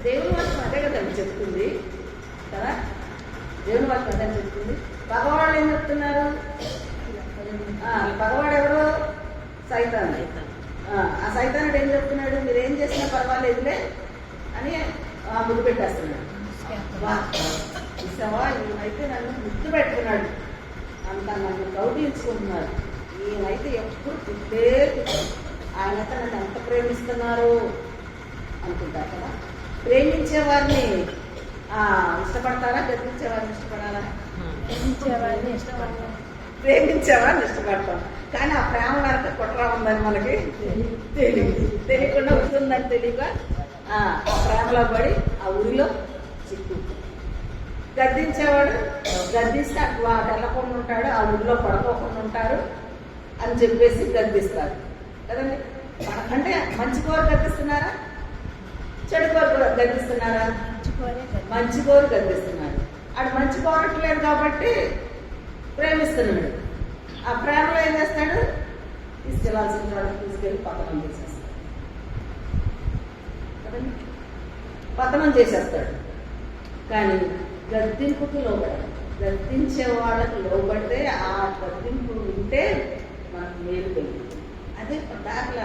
దేవుని వాక్యం అదే కదండి చెప్తుంది కదా. దేవుని వాక్యం అదే చెప్తుంది. పగవాడు ఏం చెప్తున్నారు? పగవాడు ఎవరు? సైతాన్. ఆ సైతానుడు ఏం చెప్తున్నాడు? మీరు ఏం చేసినా పర్వాలేదులే అని ముద్దు పెట్టేస్తున్నాడు. ఇస్తావా? ఈయనైతే నన్ను ముద్దు పెట్టుకున్నాడు, అంత నన్ను కౌగిలించుకుంటున్నాడు, ఈయనైతే ఎప్పుడు తిట్టే ఆయనైతే నన్ను ఎంత ప్రేమిస్తున్నారు అనుకుంటారు కదా. ప్రేమించేవారిని ఇష్టపడతారా? గర్వించేవారిని ఇష్టపడాలా? ప్రేమించేవారిని ఇష్టపడతాం. కానీ ఆ ప్రేమ వరకు కుట్ర ఉందని మనకి తెలియకుండా వస్తుందని తెలియక ఆ ప్రేమలో పడి ఆ ఊరిలో చిక్కు. గద్దించేవాడు గద్దిస్తే వాడు వెళ్ళకుండా ఉంటాడు, ఆ ఊరిలో పడుకోకుండా ఉంటారు అని చెప్పేసి గద్దిస్తారు కదండి. అంటే మంచి కోరు గద్దిస్తున్నారా? చెడు కోరు గద్దిస్తున్నారా? మంచి కోరు గద్దిస్తున్నారు. ఆడు మంచి కోరట్లేదు కాబట్టి ప్రేమిస్తున్నాడు. ఆ ప్రేమలో ఏం చేస్తాడు? తీసుకెళ్లాల్సిన వాడికి తీసుకెళ్ళి పతనం చేసేస్తాడు కదండి. పతనం చేసేస్తాడు. కానీ గద్దింపుకి లోబడాలి. గద్దించే వాళ్ళకి లోబడితే ఆ గద్దింపు ఉంటే మనకు మేలు కలుగుతుంది. అదే పదార్ల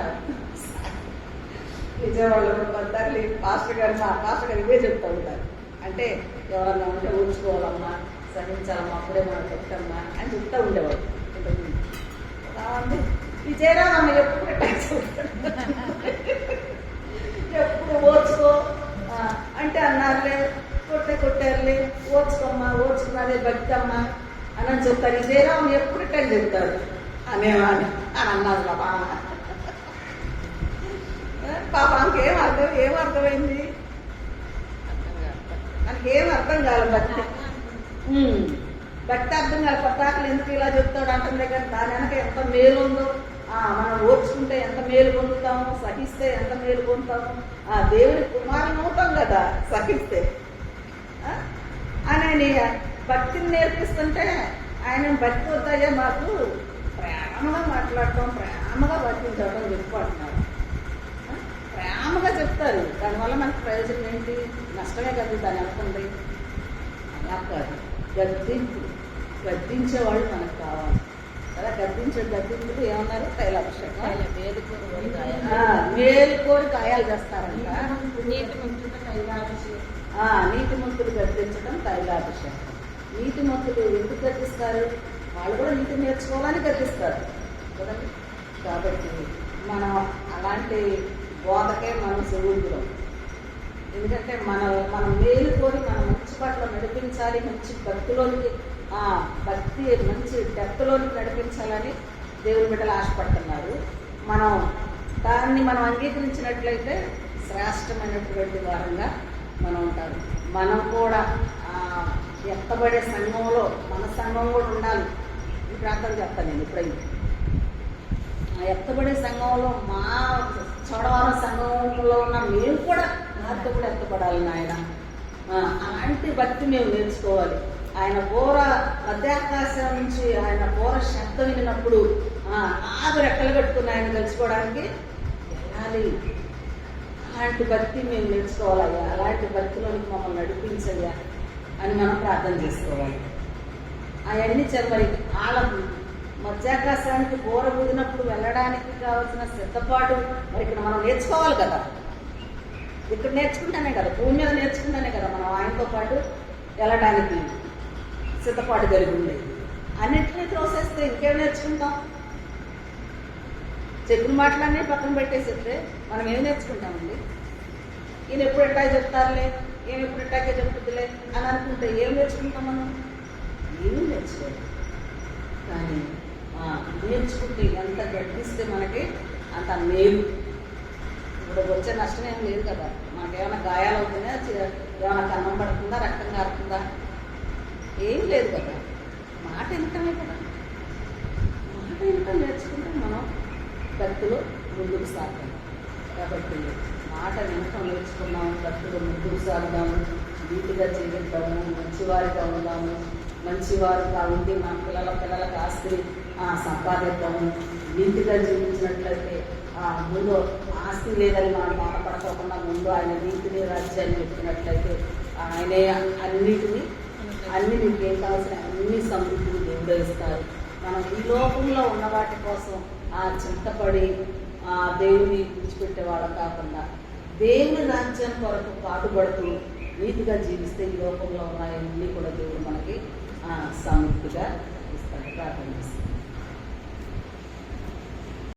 విజయవాడలో పదార్లు పాస్టర్ గారు మా పాస్టర్ గారు ఇవే చెప్తూ ఉంటారు. అంటే ఎవరన్నా ఉంటే ఊడ్చుకోవాలమ్మా, సహించాలమ్మా, అప్పుడే మనం చెప్తామా అని చెప్తూ ఉండేవాడు. విజయరామమ్మ ఎప్పుడు ఎప్పుడు ఓర్చుకో అంటే అన్నారులే, కొట్టారులే, ఓర్చుకోమ్మా, ఓర్చుకున్నారే భక్తమ్మా అని చెప్తారు. విజయరామ ఎప్పుడు టైం చెప్తారు అనేవాని అని అన్నారు పాపానికి ఏమర్థమైంది? మనకి ఏం అర్థం కాదు. భక్తి అర్థం కాదు. పతాకలు ఎందుకు ఇలా చెప్తాడు అంటుంది కానీ దాని వెనక ఎంత మేలు ఉందో, మనం ఓర్చుకుంటే ఎంత మేలు పొందుతాము, సహిస్తే ఎంత మేలు పొందుతాము, దేవుడి కుమారుని అవుతాం కదా సహిస్తే అని భక్తిని నేర్పిస్తుంటే ఆయన భక్తి అవుతాయే మాకు ప్రేమగా మాట్లాడటం, ప్రేమగా వర్తించడం చెప్పుకుంటున్నారు. ప్రేమగా చెప్తారు. దానివల్ల మనకు ప్రయోజనం ఏంటి? నష్టమే కదా దాన్ని అనుకుంది. అలా కాదు. గద్దించేవాళ్ళు మనకు కావాలి కదా. గద్దింపులు ఏమన్నారు? తైలాభిషేకం. మేలు కోరి గాయాలు చేస్తారంట. నీతిమంతులు గద్దించడం తైలాభిషేకం. నీతిమంతులు ఎందుకు గద్దిస్తారు? వాళ్ళు కూడా నీతి నేర్చుకోవాలని గద్దిస్తారు కదండి. కాబట్టి మనం అలాంటి బోధకే మనం సెలవుతున్నాం. ఎందుకంటే మనం మేలు కోరి మనం మంచి పట్ల నడిపించాలి, మంచి భక్తిలోనికి భక్తి మంచి డెప్త్లోనికి నడిపించాలని దేవుని బిడ్డలు ఆశపడుతున్నారు. దాన్ని మనం అంగీకరించినట్లయితే శ్రేష్టమైనటువంటి వారంగా మనం ఉంటాం. మనం కూడా ఎత్తబడే సంఘంలో మన సంఘం కూడా ఉండాలి. ఈ ప్రాంతం చెప్తాను నేను ఎప్పుడైనా. ఎత్తబడే సంఘంలో మా చోడవరం సంఘంలో ఉన్న మేము కూడా నాతో కూడా ఎత్తపడాలి నాయన. అలాంటి భక్తి మేము నేర్చుకోవాలి. ఆయన బోర మధ్యాకాశం నుంచి ఆయన బోర శబ్దం వినినప్పుడు ఆగు రెక్కలు కట్టుకుని ఆయన తెలుసుకోవడానికి వెళ్ళాలి. అలాంటి భక్తి మేము నేర్చుకోవాలయ్యా, అలాంటి భక్తిలోనికి మమ్మల్ని నడిపించయ్యా అని మనం ప్రార్థన చేసుకోవాలి. అవన్నీ మరి వాళ్ళ మధ్యాకాశానికి బోర ఊదినప్పుడు వెళ్ళడానికి కావాల్సిన సిద్ధపాటు మరి ఇక్కడ మనం నేర్చుకోవాలి కదా. ఇక్కడ నేర్చుకుంటానే కదా, భూమి మీద నేర్చుకుంటానే కదా మనం ఆయనతో పాటు వెళ్ళడానికి సిద్ధపాటు కలిగి ఉండేది. అన్నింటినీ త్రోసేస్తే ఇంకేం నేర్చుకుంటాం? చెప్పిన మాటలన్నీ పక్కన పెట్టేసేస్తే మనం ఏం నేర్చుకుంటామండి? ఈయన ఎప్పుడు ఎట్టా చెప్తారులే, ఏమి ఎప్పుడు ఎట్టాకే చెప్తుందిలే అని అనుకుంటే ఏం నేర్చుకుంటాం మనం? ఏమీ నేర్చుకోవాలి. కానీ నేర్చుకుంటే ఎంత గట్టిస్తే మనకి అంత మేలు. ఇప్పుడు వచ్చే నష్టం ఏం లేదు కదా. మనకేమైనా గాయాలు అవుతుందా, ఏమైనా కన్నం పడుతుందా, రక్తం కారుతుందా? ఏం లేదు కదా. మాట వినటమే కదా. మాట వినటం నేర్చుకుంటే మనం భక్తులు ముందుకు సాగుతాం. కాబట్టి మాట వినటం నేర్చుకున్నాము, భక్తులు ముందుకు సాగుదాము, నీటిగా జీవిద్దాము, మంచివారిగా ఉందాము, మంచివారుగా ఉండి మన పిల్లలకు ఆస్తి సంపాదిద్దాము, నీతిగా జీవించినట్లయితే ముందు ఆస్తి లేదని మనం బాధపడకోకుండా ముందు ఆయన నీతిని రాజ్యాన్ని పెట్టినట్లయితే ఆయనే అన్ని మీకు ఏం కావాల్సిన అన్ని సమృద్ధిని దేవుడే ఇస్తారు. మనం ఈ లోకంలో ఉన్న వాటి కోసం చింతపడి దేవుని విడిచిపెట్టే వాళ్ళం కాకుండా దేవుని రాజ్యం కొరకు పాటుపడుతూ నీతిగా జీవిస్తే ఈ లోకంలో ఉన్నాయన్నీ కూడా దేవుడు మనకి సమృద్ధిగా ఇస్తాడు. ప్రార్థన చేస్తాడు.